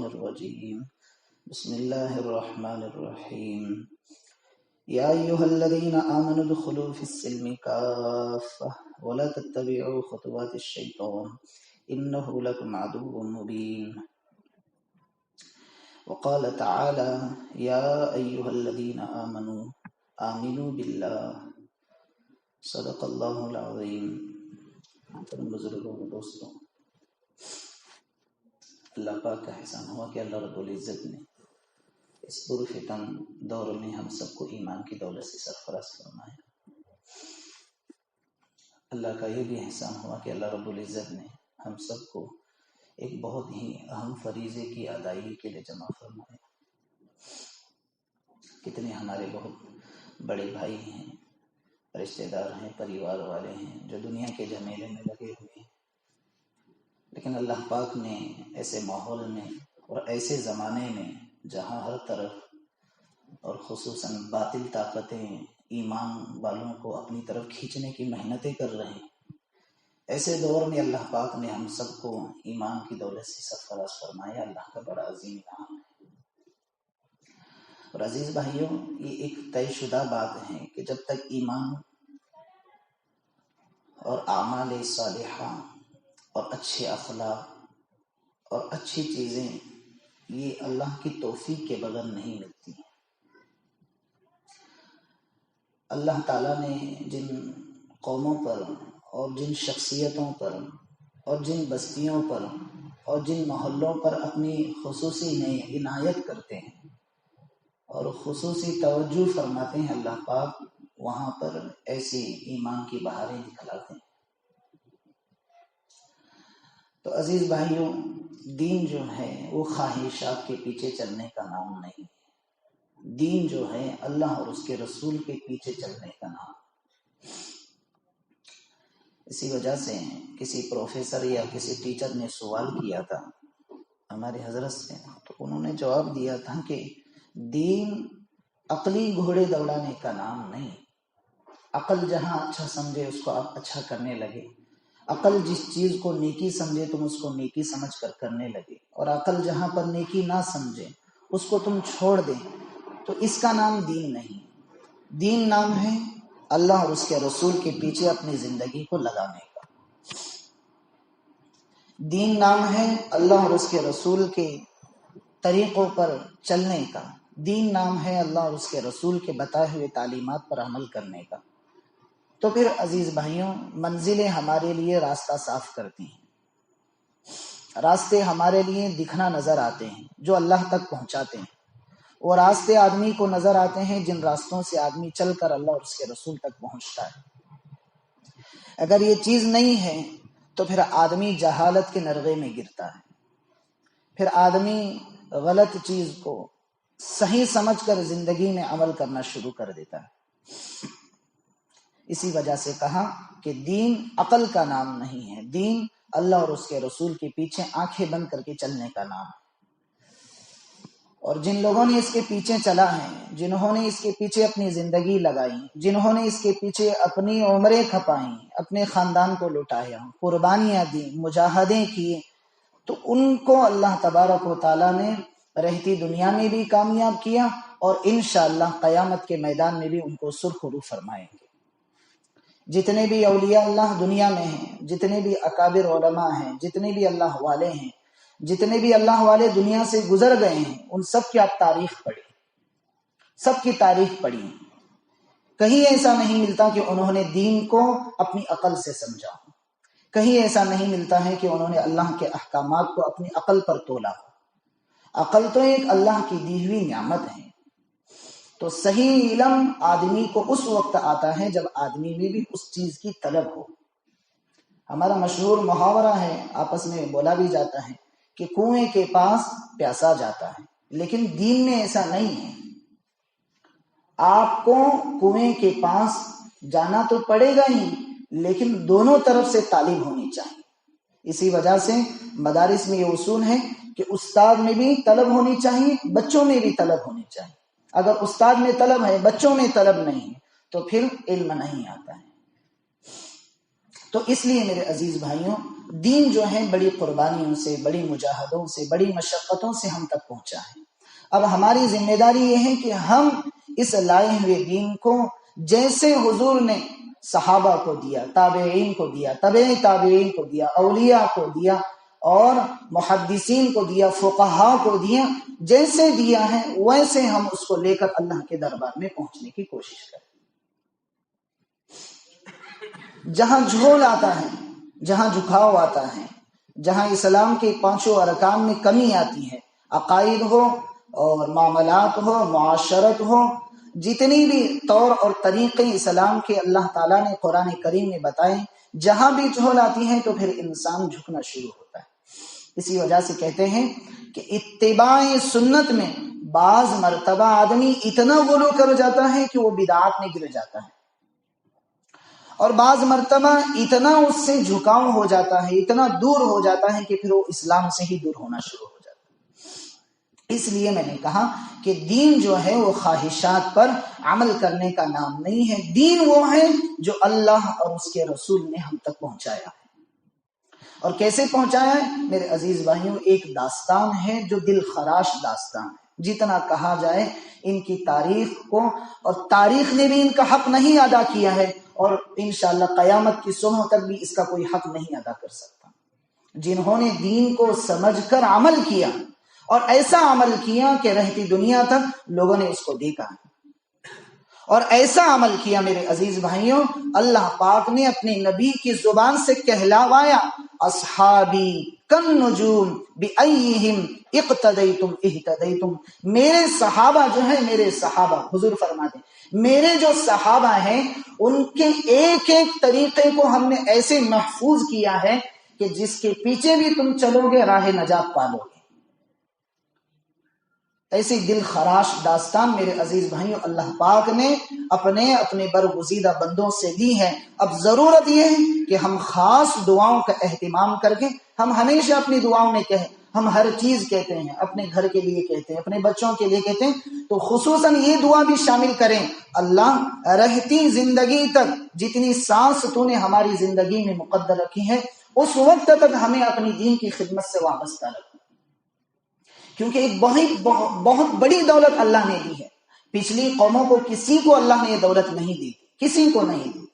الرجيم بسم الله الرحمن الرحيم يا أيها الذين آمنوا ادخلوا في السلم كافة ولا تتبعوا خطوات الشيطان إنه لكم عدو مبين وقال تعالى يا أيها الذين آمنوا بالله صدق الله العظيم. بزرگوں و دوستوں، اللہ پاک کا احسان ہوا کہ اللہ رب العزت نے اس پرفتن دور میں ہم سب کو ایمان کی دولت سے سرفراز فرمایا۔ اللہ کا یہ بھی احسان ہوا کہ اللہ رب العزت نے ہم سب کو ایک بہت ہی اہم فریضے کی ادائیگی کے لیے جمع فرمایا۔ کتنے ہمارے بہت بڑے بھائی ہیں، رشتہ دار ہیں، پریوار والے ہیں جو دنیا کے جھمیلے میں لگے ہوئے ہیں، لیکن اللہ پاک نے ایسے ماحول میں اور ایسے زمانے میں جہاں ہر طرف اور خصوصاً باطل طاقتیں ایمان والوں کو اپنی طرف کھینچنے کی محنتیں کر رہے ہیں، ایسے دور میں اللہ پاک نے ہم سب کو ایمان کی دولت سے سرفراز فرمایا۔ اللہ کا بڑا عظیم انعام ہے۔ اور عزیز بھائیوں، یہ ایک طے شدہ بات ہے کہ جب تک ایمان اور اعمال صالحہ اور اچھے اخلاق اور اچھی چیزیں یہ اللہ کی توفیق کے بغیر نہیں ملتی۔ اللہ تعالیٰ نے جن قوموں پر اور جن شخصیتوں پر اور جن بستیوں پر اور جن محلوں پر اپنی خصوصی عنایت کرتے ہیں اور خصوصی توجہ فرماتے ہیں، اللہ پاک وہاں پر ایسی ایمان کی بہاریں دکھلاتے ہیں۔ تو عزیز بھائیوں، دین جو ہے وہ خواہشات کے پیچھے چلنے کا نام نہیں، دین جو ہے اللہ اور اس کے رسول کے پیچھے چلنے کا نام۔ اسی وجہ سے کسی پروفیسر یا کسی ٹیچر نے سوال کیا تھا ہمارے حضرت سے، تو انہوں نے جواب دیا تھا کہ دین عقلی گھوڑے دوڑانے کا نام نہیں۔ عقل جہاں اچھا سمجھے اس کو آپ اچھا کرنے لگے، عقل جس چیز کو نیکی سمجھے تم اس کو نیکی سمجھ کر کرنے لگے، اور عقل جہاں پر نیکی نہ سمجھے اس کو تم چھوڑ دیں، تو اس کا نام دین نہیں۔ دین نام ہے اللہ اور اس کے رسول کے پیچھے اپنی زندگی کو لگانے کا۔ دین نام ہے اللہ اور اس کے رسول کے طریقوں پر چلنے کا۔ دین نام ہے اللہ اور اس کے رسول کے بتائے ہوئے تعلیمات پر عمل کرنے کا۔ تو پھر عزیز بھائیوں، منزلیں ہمارے لیے راستہ صاف کرتی ہیں، راستے ہمارے لیے دکھنا نظر آتے ہیں جو اللہ تک پہنچاتے ہیں، وہ راستے آدمی کو نظر آتے ہیں جن راستوں سے آدمی چل کر اللہ اور اس کے رسول تک پہنچتا ہے۔ اگر یہ چیز نہیں ہے تو پھر آدمی جہالت کے نرغے میں گرتا ہے، پھر آدمی غلط چیز کو صحیح سمجھ کر زندگی میں عمل کرنا شروع کر دیتا ہے۔ اسی وجہ سے کہا کہ دین عقل کا نام نہیں ہے، دین اللہ اور اس کے رسول کے پیچھے آنکھیں بند کر کے چلنے کا نام ہے۔ اور جن لوگوں نے اس کے پیچھے چلا ہے، جنہوں نے اس کے پیچھے اپنی زندگی لگائی، جنہوں نے اس کے پیچھے اپنی عمریں کھپائیں، اپنے خاندان کو لٹایا، قربانیاں دیں، مجاہدے کیے، تو ان کو اللہ تبارک و تعالیٰ نے رہتی دنیا میں بھی کامیاب کیا، اور انشاءاللہ قیامت کے میدان میں بھی ان کو سرخرو فرمائیں گے۔ جتنے بھی اولیاء اللہ دنیا میں ہیں، جتنے بھی اکابر علماء ہیں، جتنے بھی اللہ والے ہیں، جتنے بھی اللہ والے دنیا سے گزر گئے ہیں، ان سب کی آپ تاریخ پڑھیں، سب کی تاریخ پڑھیں۔ کہیں ایسا نہیں ملتا کہ انہوں نے دین کو اپنی عقل سے سمجھا ہو، کہیں ایسا نہیں ملتا ہے کہ انہوں نے اللہ کے احکامات کو اپنی عقل پر تولا ہو۔ عقل تو ایک اللہ کی دی ہوئی نعمت ہے۔ تو صحیح علم آدمی کو اس وقت آتا ہے جب آدمی میں بھی اس چیز کی طلب ہو۔ ہمارا مشہور محاورہ ہے، آپس میں بولا بھی جاتا ہے کہ کنویں کے پاس پیاسا جاتا ہے، لیکن دین میں ایسا نہیں ہے۔ آپ کو کنویں کے پاس جانا تو پڑے گا ہی، لیکن دونوں طرف سے طالب ہونی چاہیے۔ اسی وجہ سے مدارس میں یہ اصول ہے کہ استاد میں بھی طلب ہونی چاہیے، بچوں میں بھی طلب ہونی چاہیے۔ اگر استاد میں طلب ہے، بچوں میں طلب نہیں ہے، تو پھر علم نہیں آتا ہے۔ تو اس لیے میرے عزیز بھائیوں، دین جو ہے بڑی قربانیوں سے، بڑی مجاہدوں سے، بڑی مشقتوں سے ہم تک پہنچا ہے۔ اب ہماری ذمہ داری یہ ہے کہ ہم اس لائے ہوئے دین کو جیسے حضور نے صحابہ کو دیا، تابعین کو دیا، تبع تابعین کو دیا، اولیاء کو دیا اور محدثین کو دیا، فقہاء کو دیا، جیسے دیا ہے ویسے ہم اس کو لے کر اللہ کے دربار میں پہنچنے کی کوشش کریں۔ جہاں جھول آتا ہے، جہاں جھکاؤ آتا ہے، جہاں اسلام کے 5 ارکان میں کمی آتی ہے، عقائد ہو اور معاملات ہو، معاشرت ہو، جتنی بھی طور اور طریقے اسلام کے اللہ تعالیٰ نے قرآن کریم میں بتائے، جہاں بھی جھول آتی ہے تو پھر انسان جھکنا شروع ہوتا ہے۔ اسی وجہ سے کہتے ہیں کہ اتباع سنت میں بعض مرتبہ آدمی اتنا غلو کر جاتا ہے کہ وہ بدعات میں گر جاتا ہے، اور بعض مرتبہ اتنا اس سے جھکاؤ ہو جاتا ہے، اتنا دور ہو جاتا ہے کہ پھر وہ اسلام سے ہی دور ہونا شروع ہو جاتا ہے۔ اس لیے میں نے کہا کہ دین جو ہے وہ خواہشات پر عمل کرنے کا نام نہیں ہے، دین وہ ہے جو اللہ اور اس کے رسول نے ہم تک پہنچایا ہے۔ اور کیسے پہنچایا ہے میرے عزیز بھائیوں؟ ایک داستان ہے جو دل خراش داستان ہے، جتنا کہا جائے ان کی تاریخ کو، اور تاریخ نے بھی ان کا حق نہیں ادا کیا ہے، اور انشاءاللہ قیامت کی صبح تک بھی اس کا کوئی حق نہیں ادا کر سکتا۔ جنہوں نے دین کو سمجھ کر عمل کیا اور ایسا عمل کیا کہ رہتی دنیا تک لوگوں نے اس کو دیکھا، اور ایسا عمل کیا میرے عزیز بھائیوں، اللہ پاک نے اپنے نبی کی زبان سے کہلوایا، اصحابی کالنجوم بأیہم اقتدیتم اہتدیتم، میرے صحابہ جو ہیں، میرے صحابہ، حضور فرماتے ہیں میرے جو صحابہ ہیں ان کے ایک ایک طریقے کو ہم نے ایسے محفوظ کیا ہے کہ جس کے پیچھے بھی تم چلو گے راہ نجات پالو گے۔ ایسی دل خراش داستان میرے عزیز بھائیوں اللہ پاک نے اپنے برگزیدہ بندوں سے دی ہے۔ اب ضرورت یہ ہے کہ ہم خاص دعاؤں کا اہتمام کر کے، ہم ہمیشہ اپنی دعاؤں میں کہیں، ہم ہر چیز کہتے ہیں، اپنے گھر کے لیے کہتے ہیں، اپنے بچوں کے لیے کہتے ہیں، تو خصوصاً یہ دعا بھی شامل کریں، اللہ رہتی زندگی تک جتنی سانس تو نے ہماری زندگی میں مقدر رکھی ہے اس وقت تک ہمیں اپنی دین کی خدمت سے وابستہ رکھیں، کیونکہ ایک بہت بڑی دولت اللہ نے دی ہے۔ پچھلی قوموں کو کسی کو اللہ نے یہ دولت نہیں دی، کسی کو نہیں دی،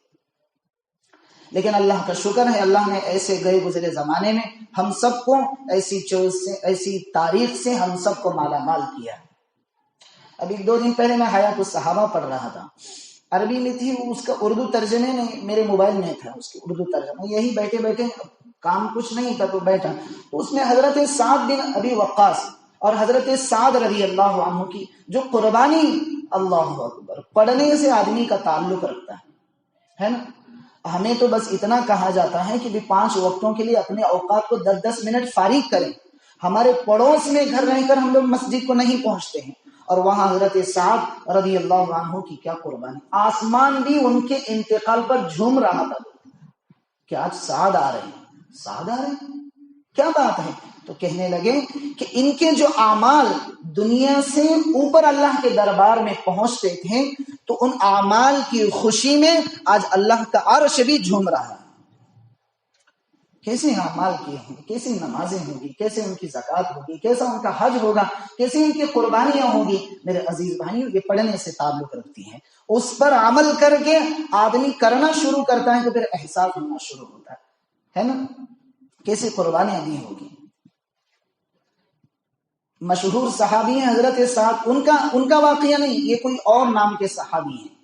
لیکن اللہ کا شکر ہے اللہ نے ایسے گئے گزرے زمانے میں ہم سب کو ایسی چوز سے، ایسی تاریخ سے ہم سب کو مالا مال کیا ہے۔ ابھی 2 دن پہلے میں حیات الصحابہ پڑھ رہا تھا، عربی میں تھی، اس کا اردو ترجمے میں میرے موبائل میں تھا، اس کے اردو ترجمہ، یہی بیٹھے بیٹھے کام کچھ نہیں تھا تو بیٹھا، تو اس میں حضرت سعد بن ابی وقاص اور حضرت سعد رضی اللہ عنہ کی جو قربانی، اللہ اکبر، پڑھنے سے آدمی کا تعلق رکھتا ہے نا۔ ہمیں تو بس اتنا کہا جاتا ہے کہ 5 وقتوں کے لیے اپنے اوقات کو 10-10 منٹ فارغ کریں۔ ہمارے پڑوس میں گھر رہ کر ہم لوگ مسجد کو نہیں پہنچتے ہیں، اور وہاں حضرت سعد رضی اللہ عنہ کی کیا قربانی، آسمان بھی ان کے انتقال پر جھوم رہا تھا کہ آج سعد آ رہے ہیں، سعد آ رہے ہیں، کیا بات ہے۔ تو کہنے لگے کہ ان کے جو اعمال دنیا سے اوپر اللہ کے دربار میں پہنچتے تھے، تو ان اعمال کی خوشی میں آج اللہ کا عرش بھی جھوم رہا ہے۔ کیسے اعمال کیے ہیں، کیسی نمازیں ہوں گی، کیسے ان کی زکوٰۃ ہوگی، کیسا ان کا حج ہوگا، کیسے ان کی قربانیاں ہوں گی۔ میرے عزیز بھائیوں، یہ پڑھنے سے تعلق رکھتی ہیں، اس پر عمل کر کے آدمی کرنا شروع کرتا ہے تو پھر احساس ہونا شروع ہوتا ہے نا، کیسی قربانیاں دی ہوگی۔ مشہور صحابی ہیں حضرت سعد، ان کا واقعہ نہیں، یہ کوئی اور نام کے صحابی ہیں۔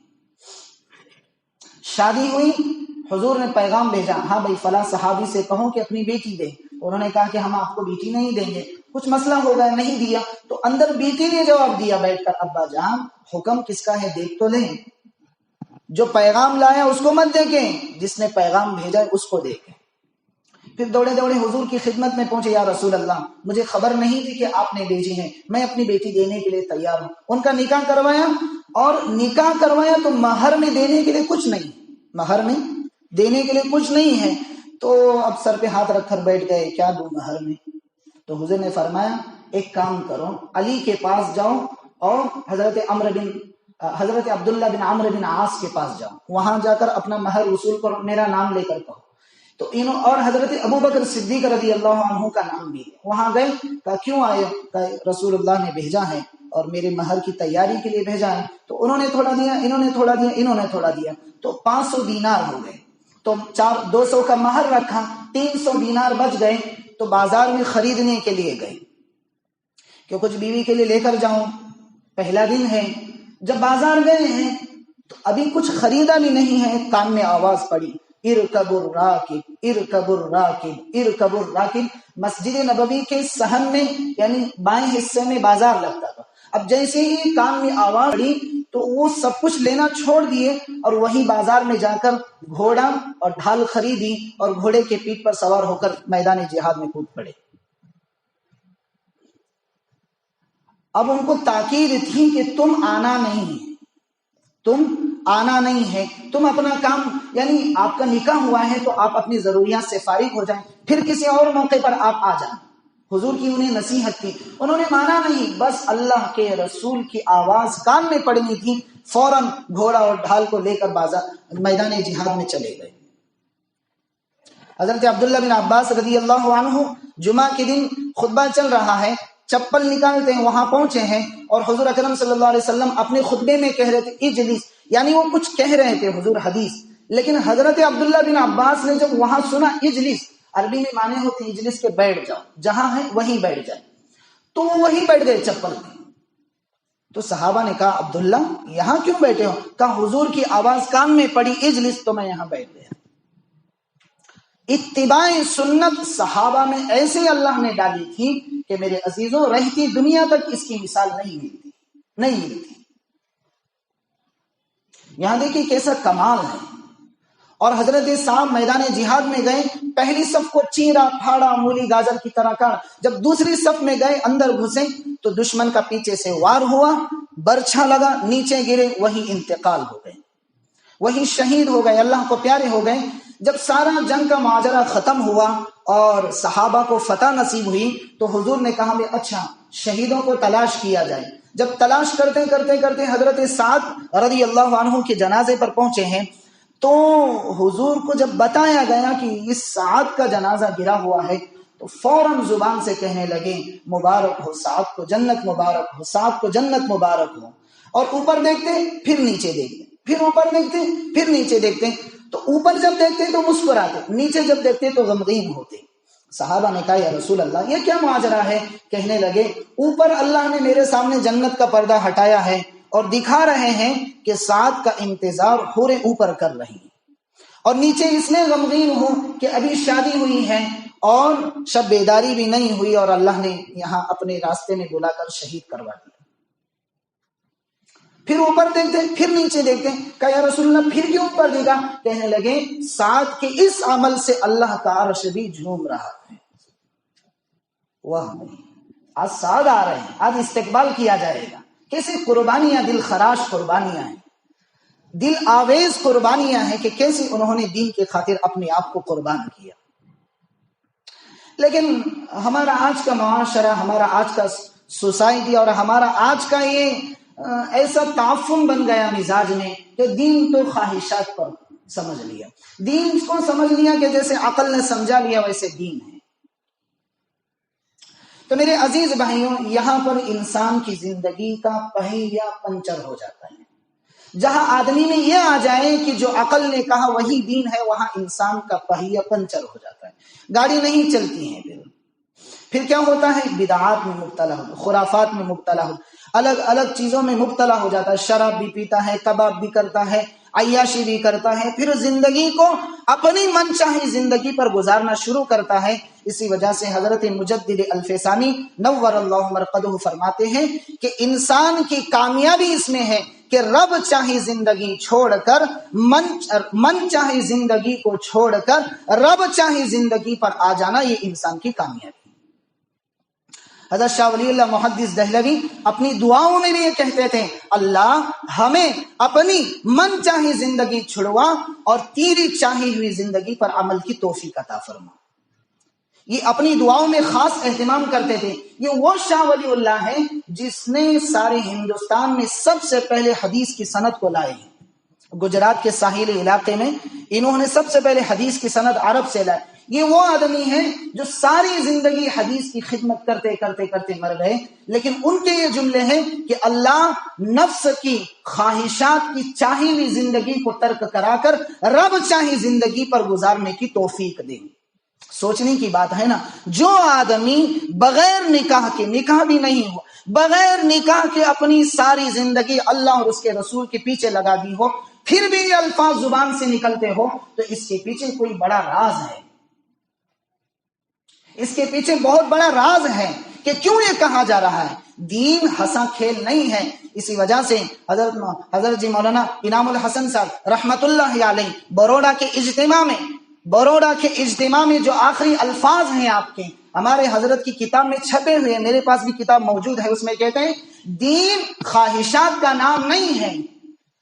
شادی ہوئی، حضور نے پیغام بھیجا، ہاں بھائی فلاں صحابی سے کہو کہ اپنی بیٹی دے۔ انہوں نے کہا کہ ہم آپ کو بیٹی نہیں دیں گے، کچھ مسئلہ ہوگا، نہیں دیا۔ تو اندر بیٹی نے جواب دیا بیٹھ کر، ابا جان حکم کس کا ہے دیکھ تو لیں، جو پیغام لایا اس کو مت دیکھیں، جس نے پیغام بھیجا اس کو دیکھیں۔ پھر دوڑے دوڑے حضور کی خدمت میں پہنچے، یا رسول اللہ مجھے خبر نہیں تھی کہ آپ نے بھیجی ہیں، میں اپنی بیٹی دینے کے لیے تیار ہوں۔ ان کا نکاح کروایا، اور نکاح کروایا تو مہر میں دینے کے لیے کچھ نہیں، مہر میں دینے کے لیے کچھ نہیں ہے۔ تو اب سر پہ ہاتھ رکھ کر بیٹھ گئے، کیا دوں مہر میں؟ تو حضور نے فرمایا ایک کام کرو، علی کے پاس جاؤ اور حضرت عبداللہ بن عمرو بن عاص کے پاس جاؤ، وہاں جا کر اپنا مہر وصول کرو، میرا نام لے کر کہو تو اور حضرت ابو بکر صدیق رضی اللہ عنہ کا نام بھی ہے. وہاں گئے، کہا کیوں آئے؟ کہا رسول اللہ نے بھیجا ہے اور میرے مہر کی تیاری کے لیے بھیجا ہے. تو انہوں نے تھوڑا دیا، انہوں نے تھوڑا دیا، انہوں نے تھوڑا دیا، تو 500 دینار ہو گئے. تو 200 کا مہر رکھا، 300 دینار بچ گئے. تو بازار میں خریدنے کے لیے گئے کہ کچھ بیوی کے لیے لے کر جاؤں، پہلا دن ہے. جب بازار گئے ہیں تو ابھی کچھ خریدا بھی نہیں ہے، کان میں آواز پڑی، ارکب الراکب ارکب الراکب ارکب الراکب. مسجد نبوی کے صحن میں یعنی بائیں حصے میں بازار لگتا تھا. اب جیسے ہی کان میں آواز پڑی تو وہ سب کچھ لینا چھوڑ دیے اور وہی بازار میں جا کر گھوڑا اور ڈھال خریدی اور گھوڑے کے پیٹھ پر سوار ہو کر میدان جہاد میں کود پڑے. اب ان کو تاکید تھی کہ تم آنا نہیں ہے، تم آنا نہیں ہے، تم اپنا کام، یعنی آپ کا نکاح ہوا ہے تو آپ اپنی ضروریات سے فارغ ہو جائیں، پھر کسی اور موقع پر آپ آ جائیں. حضور کی انہیں نصیحت تھی، انہوں نے مانا نہیں. بس اللہ کے رسول کی آواز کان میں پڑنی تھی، فوراً گھوڑا اور ڈھال کو لے کر بازار میدان جہاد میں چلے گئے. حضرت عبداللہ بن عباس رضی اللہ عنہ جمعہ کے دن خطبہ چل رہا ہے، چپل نکالتے ہیں، وہاں پہنچے ہیں اور حضور اکرم صلی اللہ علیہ وسلم اپنے خطبے میں کہہ رہے تھے اجلس، یعنی وہ کچھ کہہ رہے تھے حضور حدیث. لیکن حضرت عبداللہ بن عباس نے جب وہاں سنا اجلس، عربی میں معنی ہوتے ہیں اجلس کے بیٹھ جاؤ، جہاں ہے وہیں بیٹھ جائے، تو وہ وہیں بیٹھ گئے چپل میں. تو صحابہ نے کہا عبداللہ یہاں کیوں بیٹھے ہو؟ کہا حضور کی آواز کان میں پڑی اجلس تو میں یہاں بیٹھ گیا. اتباع سنت صحابہ میں ایسے اللہ نے ڈالی تھی کہ میرے عزیزوں رہتی دنیا تک اس کی مثال نہیں ملتی. یہاں دیکھیے کیسا کمال ہے. اور حضرت صاحب میدان جہاد میں گئے، پہلی صف کو چیرا پھاڑا مولی گاجر کی طرح کاٹ. جب دوسری صف میں گئے اندر گھسے تو دشمن کا پیچھے سے وار ہوا، برچھا لگا، نیچے گرے، وہی انتقال ہو گئے، وہی شہید ہو گئے، اللہ کو پیارے ہو گئے. جب سارا جنگ کا ماجرا ختم ہوا اور صحابہ کو فتح نصیب ہوئی تو حضور نے کہا کہ اچھا شہیدوں کو تلاش کیا جائے. جب تلاش کرتے کرتے کرتے حضرت سعد رضی اللہ عنہ کے جنازے پر پہنچے ہیں تو حضور کو جب بتایا گیا کہ اس سعد کا جنازہ گرا ہوا ہے تو فوراً زبان سے کہنے لگے مبارک ہو سعد کو، جنت مبارک ہو سعد کو، جنت مبارک ہو. اور اوپر دیکھتے پھر نیچے دیکھتے، پھر اوپر دیکھتے پھر نیچے دیکھتے. تو اوپر جب دیکھتے تو مسکراتے، نیچے جب دیکھتے تو غمگین ہوتے. صحابہ نے کہا یا رسول اللہ یہ کیا ماجرا ہے؟ کہنے لگے اوپر اللہ نے میرے سامنے جنت کا پردہ ہٹایا ہے اور دکھا رہے ہیں کہ سعد کا انتظار حوریں اوپر کر رہی ہیں، اور نیچے اس لیے غمگین ہوں کہ ابھی شادی ہوئی ہے اور شب بیداری بھی نہیں ہوئی اور اللہ نے یہاں اپنے راستے میں بلا کر شہید کروا دیا. پھر اوپر دیکھتے پھر نیچے دیکھتے، کہا یا رسول اللہ پھر کیوں اوپر دیکھا؟ کہنے لگے سعد کے اس عمل سے اللہ کا عرش بھی جھوم رہا ہے. واہ، آج سعد آ رہے ہیں، آج استقبال کیا جائے گا. کیسے قربانیاں، دل خراش قربانیاں ہیں، دل آویز قربانیاں ہیں کہ کیسے انہوں نے دین کے خاطر اپنے آپ کو قربان کیا. لیکن ہمارا آج کا معاشرہ، ہمارا آج کا سوسائٹی اور ہمارا آج کا یہ ایسا تعفن بن گیا مزاج میں کہ دین تو خواہشات پر سمجھ لیا، دین کو سمجھ لیا کہ جیسے عقل نے سمجھا لیا ویسے دین ہے. تو میرے عزیز بھائیوں، یہاں پر انسان کی زندگی کا پہیہ پنچر ہو جاتا ہے. جہاں آدمی میں یہ آ جائے کہ جو عقل نے کہا وہی دین ہے، وہاں انسان کا پہیہ پنچر ہو جاتا ہے، گاڑی نہیں چلتی ہے. پھر کیا ہوتا ہے؟ بدعات میں مبتلا ہو، خرافات میں مبتلا ہو، الگ الگ چیزوں میں مبتلا ہو جاتا ہے. شراب بھی پیتا ہے، کباب بھی کرتا ہے، عیاشی بھی کرتا ہے، پھر زندگی کو اپنی من چاہی زندگی پر گزارنا شروع کرتا ہے. اسی وجہ سے حضرت مجدد الفسانی نور اللہ مرقدہ فرماتے ہیں کہ انسان کی کامیابی اس میں ہے کہ رب چاہی زندگی چھوڑ کر من چاہی زندگی کو چھوڑ کر رب چاہی زندگی پر آ جانا، یہ انسان کی کامیابی. حضرت شاہ ولی اللہ محدث دہلوی اپنی دعاؤں میں بھی یہ کہتے تھے اللہ ہمیں اپنی من چاہی زندگی چھڑوا اور تیری چاہی ہوئی زندگی پر عمل کی توفیق عطا فرما. یہ اپنی دعاؤں میں خاص اہتمام کرتے تھے. یہ وہ شاہ ولی اللہ ہے جس نے سارے ہندوستان میں سب سے پہلے حدیث کی سند کو لائے ہیں. گجرات کے ساحلی علاقے میں انہوں نے سب سے پہلے حدیث کی سند عرب سے لائی. یہ وہ آدمی ہیں جو ساری زندگی حدیث کی خدمت کرتے کرتے کرتے مر گئے، لیکن ان کے یہ جملے ہیں کہ اللہ نفس کی خواہشات کی چاہی ہوئی زندگی کو ترک کرا کر رب چاہی زندگی پر گزارنے کی توفیق دیں. سوچنے کی بات ہے نا، جو آدمی بغیر نکاح کے، نکاح بھی نہیں ہو، بغیر نکاح کے اپنی ساری زندگی اللہ اور اس کے رسول کے پیچھے لگا دی ہو، پھر بھی یہ الفاظ زبان سے نکلتے ہو، تو اس کے پیچھے کوئی بڑا راز ہے. اس کے پیچھے بہت بڑا راز ہے کہ کیوں یہ کہا جا رہا ہے. دین ہنسا کھیل نہیں ہے. اسی وجہ سے حضرت جی مولانا انعام الحسن صاحب رحمت اللہ علیہ بروڑا کے اجتماع میں جو آخری الفاظ ہیں آپ کے، ہمارے حضرت کی کتاب میں چھپے ہوئے، میرے پاس بھی کتاب موجود ہے، اس میں کہتے ہیں دین خواہشات کا نام نہیں ہے.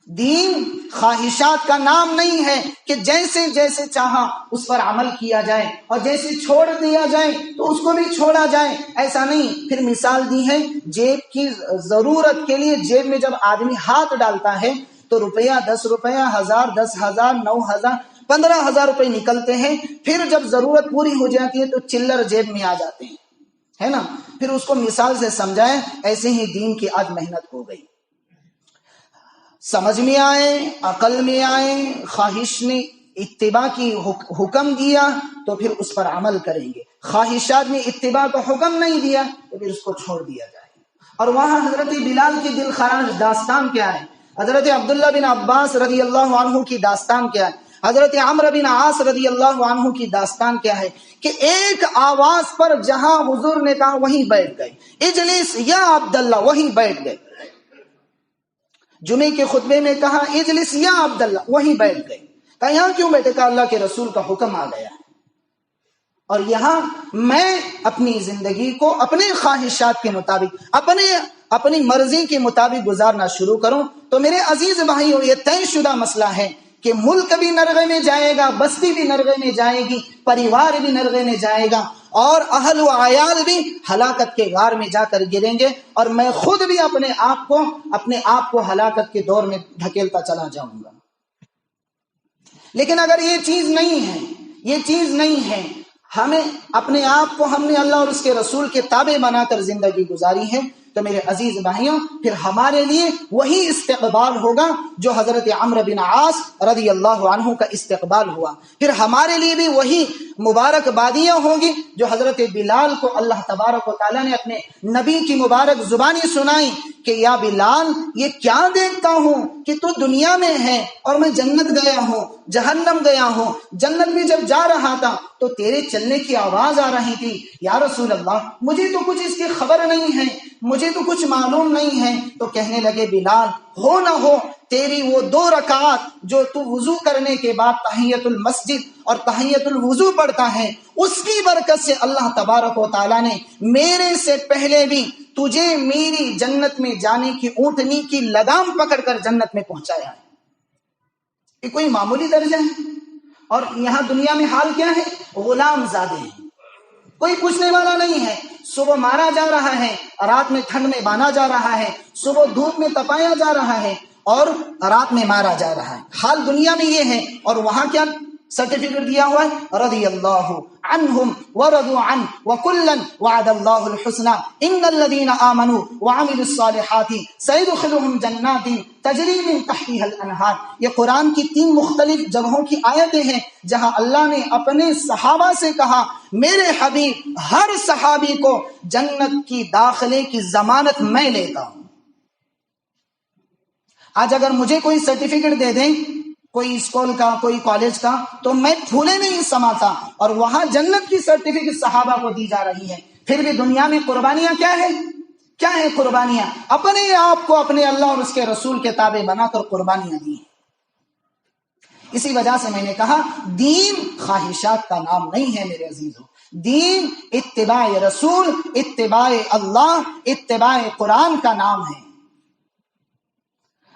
دین خواہشات کا نام نہیں ہے کہ جیسے جیسے چاہا اس پر عمل کیا جائے اور جیسے چھوڑ دیا جائے تو اس کو بھی چھوڑا جائے، ایسا نہیں. پھر مثال دی ہے جیب کی ضرورت کے لیے. جیب میں جب آدمی ہاتھ ڈالتا ہے تو روپیہ، 10 روپیہ، 1000، 10,000، 9,000، 15,000 روپے نکلتے ہیں. پھر جب ضرورت پوری ہو جاتی ہے تو چلر جیب میں آ جاتے ہیں، ہے نا. پھر اس کو مثال سے سمجھائیں. ایسے ہی دین کی آج محنت ہو گئی. سمجھ میں آئے، عقل میں آئے، خواہش نے اتباع کی حکم دیا تو پھر اس پر عمل کریں گے. خواہشات نے اتباع کا حکم نہیں دیا تو پھر اس کو چھوڑ دیا جائے. اور وہاں حضرت بلال کی دل خراش داستان کیا ہے، حضرت عبداللہ بن عباس رضی اللہ عنہ کی داستان کیا ہے، حضرت عمرو بن عاص رضی اللہ عنہ کی داستان کیا ہے کہ ایک آواز پر جہاں حضور نے کہا وہیں بیٹھ گئے. اجلس یا عبداللہ، وہیں بیٹھ گئے. جمعے کے خطبے میں کہا اجلس یا عبداللہ، وہیں بیٹھ گئے. کہا یہاں کیوں بیٹھے؟ کہا اللہ کے رسول کا حکم آ گیا اور یہاں میں اپنی زندگی کو اپنے خواہشات کے مطابق، اپنی مرضی کے مطابق گزارنا شروع کروں. تو میرے عزیز بھائیو، یہ طے شدہ مسئلہ ہے کہ ملک بھی نرغے میں جائے گا، بستی بھی نرغے میں جائے گی، پریوار بھی نرغے میں جائے گا، اور اہل و عیال بھی ہلاکت کے غار میں جا کر گریں گے، اور میں خود بھی اپنے آپ کو ہلاکت کے دور میں دھکیلتا چلا جاؤں گا. لیکن اگر یہ چیز نہیں ہے، ہمیں اپنے آپ کو، ہم نے اللہ اور اس کے رسول کے تابع بنا کر زندگی گزاری ہے، تو میرے عزیز بھائیوں پھر ہمارے لیے وہی استقبال ہوگا جو حضرت عمرو بن عاص رضی اللہ عنہ کا استقبال ہوا. پھر ہمارے لیے بھی وہی مبارک بادیاں ہوں گی جو حضرت بلال کو اللہ تبارک و تعالیٰ نے اپنے نبی کی مبارک زبانی سنائی کہ یا بلال، یہ کیا دیکھتا ہوں کہ تو دنیا میں ہے اور میں جنت گیا ہوں، جہنم گیا ہوں. جنت میں جب جا رہا تھا تو تیرے چلنے کی آواز آ رہی تھی. یا رسول اللہ، مجھے تو کچھ اس کی خبر نہیں ہے، مجھے تو کچھ معلوم نہیں ہے. تو کہنے لگے بلال، ہو نہ ہو تیری وہ 2 رکعات جو تو وضو کرنے کے بعد تحیت المسجد اور تحیت الوضو پڑھتا ہے، اس کی برکت سے اللہ تبارک و تعالیٰ نے میرے سے پہلے بھی تجھے میری جنت میں جانے کی اونٹنی کی لگام پکڑ کر جنت میں پہنچایا ہے. یہ کوئی معمولی درجہ ہے؟ اور یہاں دنیا میں حال کیا ہے؟ غلام زادے ہیں، کوئی پوچھنے والا نہیں ہے. صبح مارا جا رہا ہے، رات میں ٹھنڈ میں بانا جا رہا ہے، صبح دھوپ میں تپایا جا رہا ہے اور رات میں مارا جا رہا ہے. حال دنیا میں یہ ہے. اور وہاں کیا سرٹیفکیٹ دیا ہوا ہے؟ رضی اللہ عنہم ورضوا عنہ وکلا وعد اللہ الحسنى ان الذین آمنوا وعملوا الصالحات سيدخلهم جنات تجری من تحتها الانہار. یہ قرآن کی 3 مختلف جگہوں کی آیتیں ہیں جہاں اللہ نے اپنے صحابہ سے کہا میرے حبیب ہر صحابی کو جنت کی داخلے کی ضمانت میں لیتا ہوں. آج اگر مجھے کوئی سرٹیفکیٹ دے دیں، کوئی اسکول کا، کوئی کالج کا، تو میں پھولے نہیں سماتا، اور وہاں جنت کی سرٹیفکیٹ صحابہ کو دی جا رہی ہے. پھر بھی دنیا میں قربانیاں کیا ہے قربانیاں؟ اپنے آپ کو اپنے اللہ اور اس کے رسول کے تابع بنا کر قربانیاں دی. اسی وجہ سے میں نے کہا دین خواہشات کا نام نہیں ہے میرے عزیزوں. دین اتباع رسول، اتباع اللہ، اتباع قرآن کا نام ہے.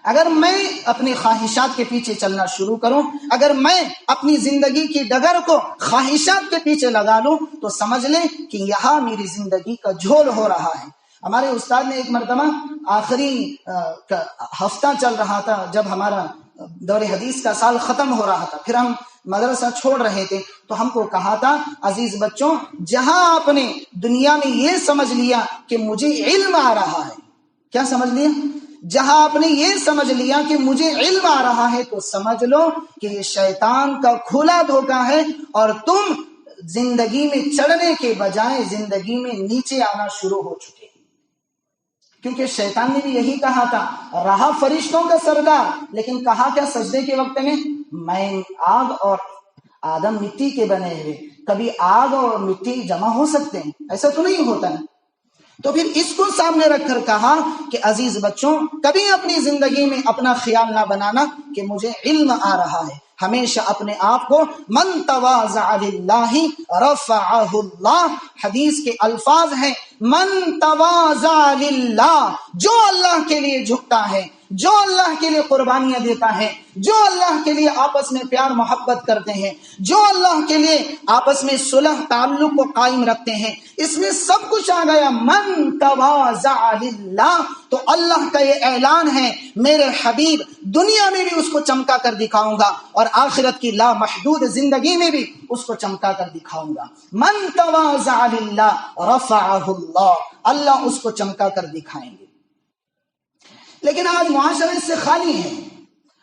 اگر میں اپنی خواہشات کے پیچھے چلنا شروع کروں، اگر میں اپنی زندگی کی ڈگر کو خواہشات کے پیچھے لگا لوں، تو سمجھ لیں کہ یہاں میری زندگی کا جھول ہو رہا ہے. ہمارے استاد نے ایک مرتبہ آخری ہفتہ چل رہا تھا جب ہمارا دور حدیث کا سال ختم ہو رہا تھا، پھر ہم مدرسہ چھوڑ رہے تھے، تو ہم کو کہا تھا عزیز بچوں، جہاں آپ نے دنیا میں یہ سمجھ لیا کہ مجھے علم آ رہا ہے، کیا سمجھ لیا؟ جہاں آپ نے یہ سمجھ لیا کہ مجھے علم آ رہا ہے، تو سمجھ لو کہ یہ شیطان کا کھلا دھوکہ ہے، اور تم زندگی میں چڑھنے کے بجائے زندگی میں نیچے آنا شروع ہو چکے. کیونکہ شیطان نے بھی یہی کہا تھا، رہا فرشتوں کا سردار، لیکن کہا کیا سجدے کے وقت میں آگ اور آدم مٹی کے بنے ہوئے، کبھی آگ اور مٹی جمع ہو سکتے ہیں؟ ایسا تو نہیں ہوتا ہے. تو پھر اس کو سامنے رکھ کر کہا کہ عزیز بچوں، کبھی اپنی زندگی میں اپنا خیال نہ بنانا کہ مجھے علم آ رہا ہے. ہمیشہ اپنے آپ کو من تواضع للہ رفعہ اللہ، حدیث کے الفاظ ہیں من تواضع للہ، جو اللہ کے لیے جھکتا ہے، جو اللہ کے لیے قربانیاں دیتا ہے، جو اللہ کے لیے آپس میں پیار محبت کرتے ہیں، جو اللہ کے لیے آپس میں صلح تعلق کو قائم رکھتے ہیں، اس میں سب کچھ آ گیا من تواضع للہ. تو اللہ کا یہ اعلان ہے، میرے حبیب دنیا میں بھی اس کو چمکا کر دکھاؤں گا، اور آخرت کی لامحدود زندگی میں بھی اس کو چمکا کر دکھاؤں گا. من تواضع للہ رفعہ اللہ، اللہ اس کو چمکا کر دکھائیں گے. لیکن آج معاشرہ اس سے خالی ہے،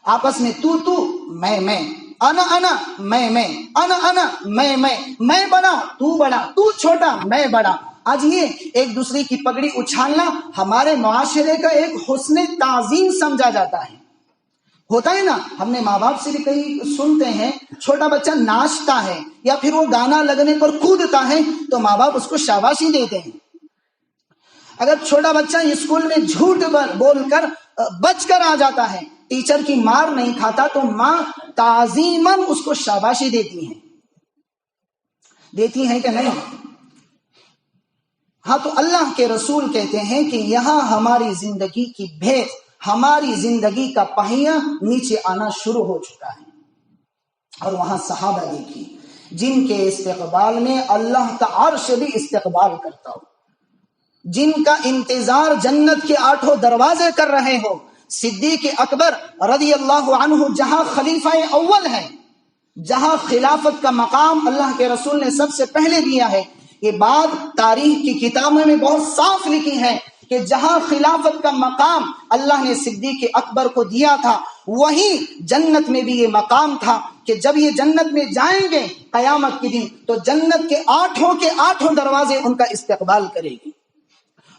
آپس میں تو میں انا میں انا میں بڑا تو بڑا، تو چھوٹا میں بڑا. آج یہ ایک دوسرے کی پگڑی اچھالنا ہمارے معاشرے کا ایک حسن تعظیم سمجھا جاتا ہے. ہوتا ہے نا، ہم نے ماں باپ سے بھی کئی سنتے ہیں، چھوٹا بچہ ناچتا ہے یا پھر وہ گانا لگنے پر کودتا ہے تو ماں باپ اس کو شاباشی دیتے ہیں. اگر چھوٹا بچہ اسکول میں جھوٹ بول کر بچ کر آ جاتا ہے، ٹیچر کی مار نہیں کھاتا، تو ماں تعظیماً اس کو شاباشی دیتی ہیں کہ نہیں؟ ہاں، تو اللہ کے رسول کہتے ہیں کہ یہاں ہماری زندگی کی بھیس، ہماری زندگی کا پہیہ نیچے آنا شروع ہو چکا ہے. اور وہاں صحابہ دیکھیے جن کے استقبال میں اللہ کا عرش بھی استقبال کرتا ہو، جن کا انتظار جنت کے 8 دروازے کر رہے ہو. صدیق اکبر رضی اللہ عنہ جہاں خلیفہ اول ہے، جہاں خلافت کا مقام اللہ کے رسول نے سب سے پہلے دیا ہے. یہ بات تاریخ کی کتابوں میں بہت صاف لکھی ہے کہ جہاں خلافت کا مقام اللہ نے صدیق اکبر کو دیا تھا، وہیں جنت میں بھی یہ مقام تھا کہ جب یہ جنت میں جائیں گے قیامت کے دن، تو جنت کے 8 دروازے ان کا استقبال کرے گی.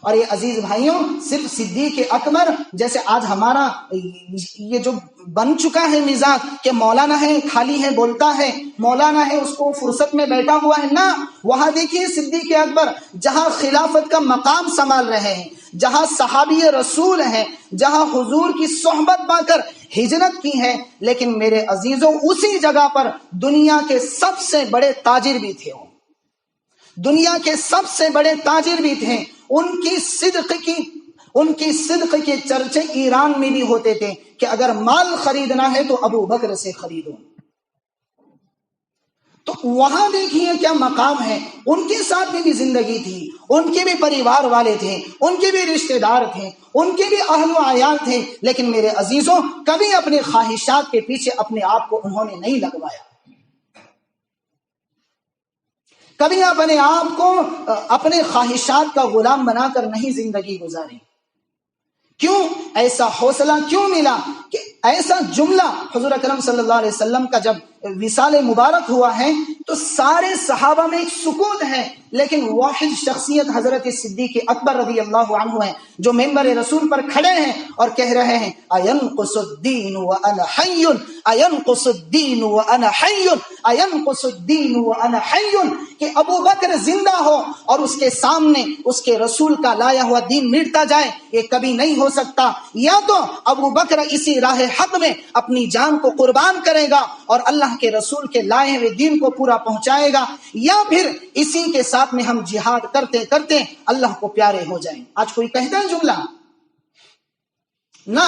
اور یہ عزیز بھائیوں، صرف صدیق اکبر جیسے آج ہمارا یہ جو بن چکا ہے مزاج کہ مولانا ہے خالی ہے بولتا ہے، مولانا ہے اس کو فرصت میں بیٹھا ہوا ہے، نہ. وہاں دیکھیے صدیق اکبر جہاں خلافت کا مقام سنبھال رہے ہیں، جہاں صحابی رسول ہیں، جہاں حضور کی صحبت پا کر ہجرت کی ہے، لیکن میرے عزیزوں اسی جگہ پر دنیا کے سب سے بڑے تاجر بھی تھے. دنیا کے سب سے بڑے تاجر بھی تھے. ان کی صدق کے چرچے ایران میں بھی ہوتے تھے کہ اگر مال خریدنا ہے تو ابو بکر سے خریدو. تو وہاں دیکھیے کیا مقام ہے. ان کے ساتھ بھی زندگی تھی، ان کے بھی پریوار والے تھے، ان کے بھی رشتہ دار تھے، ان کے بھی اہل و عیال تھے، لیکن میرے عزیزوں کبھی اپنے خواہشات کے پیچھے اپنے آپ کو انہوں نے نہیں لگوایا. کبھی اپنے آپ کو اپنے خواہشات کا غلام بنا کر نہیں زندگی گزاری. کیوں؟ ایسا حوصلہ کیوں ملا کہ ایسا جملہ حضور اکرم صلی اللہ علیہ وسلم کا جب وصال مبارک ہوا ہے تو سارے صحابہ میں ایک سکوت ہے، لیکن واحد شخصیت حضرت صدیق اکبر رضی اللہ عنہ ہیں جو ممبر رسول پر کھڑے ہیں اور کہہ رہے ہیں اینقص الدین وانا حی، اینقص الدین وانا حی، اینقص الدین وانا حی، کہ ابو بکر زندہ ہو اور اس کے سامنے اس کے رسول کا لایا ہوا دین مٹتا جائے، یہ کبھی نہیں ہو سکتا. یا تو ابو بکر اسی راہ حق میں اپنی جان کو قربان کرے گا اور اللہ کے رسول کے لائے ہوئے دین کو پورا پہنچائے گا، یا پھر اسی کے ساتھ میں ہم جہاد کرتے کرتے اللہ کو پیارے ہو جائیں. آج کوئی کہتا ہے جملہ؟ نہ،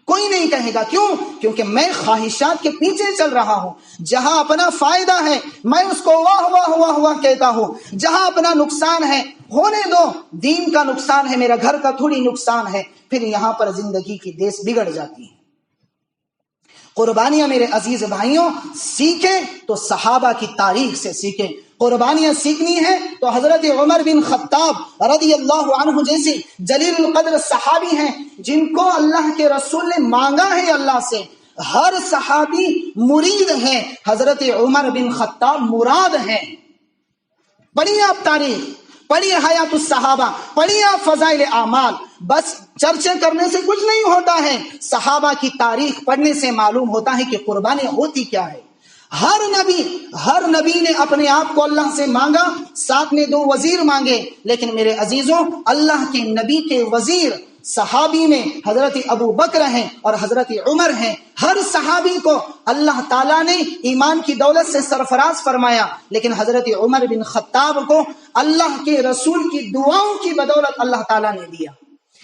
کوئی نہیں کہے گا. کیوں؟ کیونکہ میں خواہشات کے پیچھے چل رہا ہوں. جہاں اپنا فائدہ ہے میں اس کو واہ واہ واہ واہ کہتا ہوں، جہاں اپنا نقصان ہے ہونے دو، دین کا نقصان ہے، میرا گھر کا تھوڑی نقصان ہے، پھر یہاں پر زندگی کی دیس بگڑ جاتی ہے. قربانیاں میرے عزیز بھائیوں سیکھیں تو صحابہ کی تاریخ سے سیکھیں. قربانیاں سیکھنی ہے تو حضرت عمر بن خطاب رضی اللہ عنہ جیسی جلیل القدر صحابی ہیں جن کو اللہ کے رسول نے مانگا ہے اللہ سے. ہر صحابی مرید ہے، حضرت عمر بن خطاب مراد ہیں. پڑھیے آپ تاریخ، پڑھیے حیات الصحابہ، پڑھیے آپ فضائل اعمال. بس چرچے کرنے سے کچھ نہیں ہوتا ہے، صحابہ کی تاریخ پڑھنے سے معلوم ہوتا ہے کہ قربانی ہوتی کیا ہے. ہر نبی نے اپنے آپ کو اللہ سے مانگا، ساتھ میں 2 وزیر مانگے، لیکن میرے عزیزوں اللہ کے نبی کے وزیر صحابی میں حضرت ابو بکر ہیں اور حضرت عمر ہیں. ہر صحابی کو اللہ تعالیٰ نے ایمان کی دولت سے سرفراز فرمایا، لیکن حضرت عمر بن خطاب کو اللہ کے رسول کی دعاؤں کی بدولت اللہ تعالیٰ نے دیا.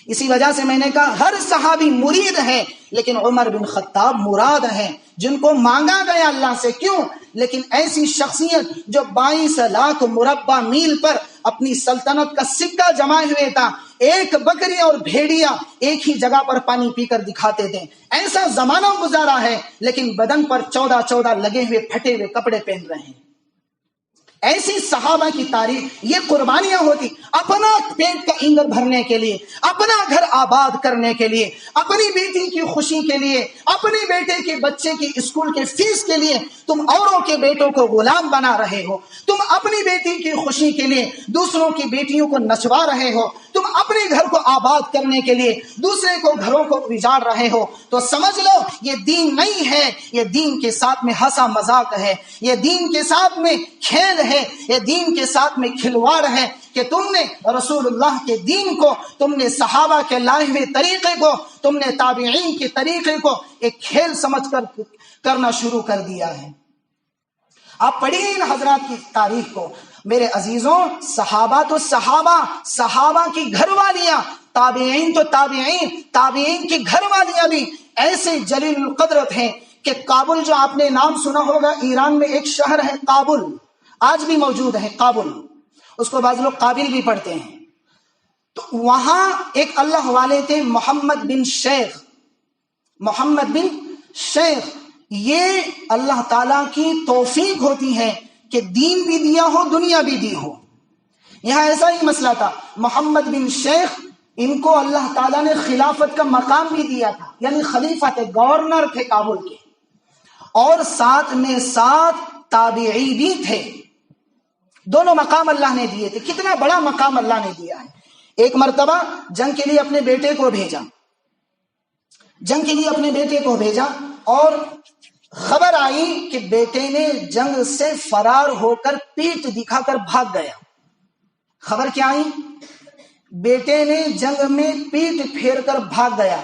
اسی وجہ سے میں نے کہا ہر صحابی مرید ہے، لیکن عمر بن خطاب مراد ہیں جن کو مانگا گیا اللہ سے. کیوں؟ لیکن ایسی شخصیت جو 22 لاکھ مربع میل پر اپنی سلطنت کا سکہ جمائے ہوئے تھا، ایک بکری اور بھیڑیا ایک ہی جگہ پر پانی پی کر دکھاتے تھے، ایسا زمانہ گزارا ہے، لیکن بدن پر 14 لگے ہوئے پھٹے ہوئے کپڑے پہن رہے ہیں. ایسی صحابہ کی تاریخ. یہ قربانیاں ہوتی اپنا پیٹ کا ایندھن بھرنے کے لیے، اپنا گھر آباد کرنے کے لیے، اپنی بیٹی کی خوشی کے لیے، اپنے بیٹے کے بچے کی اسکول کے فیس کے لیے تم اوروں کے بیٹوں کو غلام بنا رہے ہو. تم اپنی بیٹی کی خوشی کے لیے دوسروں کی بیٹیوں کو نچوا رہے ہو. تم اپنے گھر کو آباد کرنے کے لیے دوسرے کو گھروں کو اجاڑ رہے ہو. تو سمجھ لو یہ دین نہیں ہے، یہ دین کے ساتھ میں ہنسا مذاق ہے، یہ دین کے ساتھ میں کھیل ہے، یہ دین کے ساتھ میں کھلواڑ ہے کہ تم نے رسول اللہ کے دین کو، تم نے صحابہ کے لائے ہوئے طریقے کو، تم نے تابعین کے طریقے کو ایک کھیل سمجھ کر کرنا شروع کر دیا ہے. آپ پڑھیے ان حضرات کی تاریخ کو. میرے عزیزوں صحابہ تو صحابہ کی گھر والیاں، تابعین تو تابعین کی گھر والیاں بھی ایسے جلیل القدرت ہیں کہ کابل جو آپ نے نام سنا ہوگا، ایران میں ایک شہر ہے کابل، آج بھی موجود ہے کابل، اس کو بعض لوگ قابل بھی پڑھتے ہیں. تو وہاں ایک اللہ والے تھے محمد بن شیخ. یہ اللہ تعالیٰ کی توفیق ہوتی ہے کہ دین بھی دیا ہو دنیا بھی دی ہو. یہاں ایسا ہی مسئلہ تھا. محمد بن شیخ ان کو اللہ تعالیٰ نے خلافت کا مقام بھی دیا تھا، یعنی خلیفہ تھے، گورنر تھے کابل کے، اور ساتھ میں ساتھ تابعی بھی تھے. دونوں مقام اللہ نے دیے تھے. کتنا بڑا مقام اللہ نے دیا ہے. ایک مرتبہ جنگ کے لیے اپنے بیٹے کو بھیجا اور خبر آئی کہ بیٹے نے جنگ سے فرار ہو کر پیٹھ دکھا کر بھاگ گیا. خبر کیا آئی؟ بیٹے نے جنگ میں پیٹھ پھیر کر بھاگ گیا.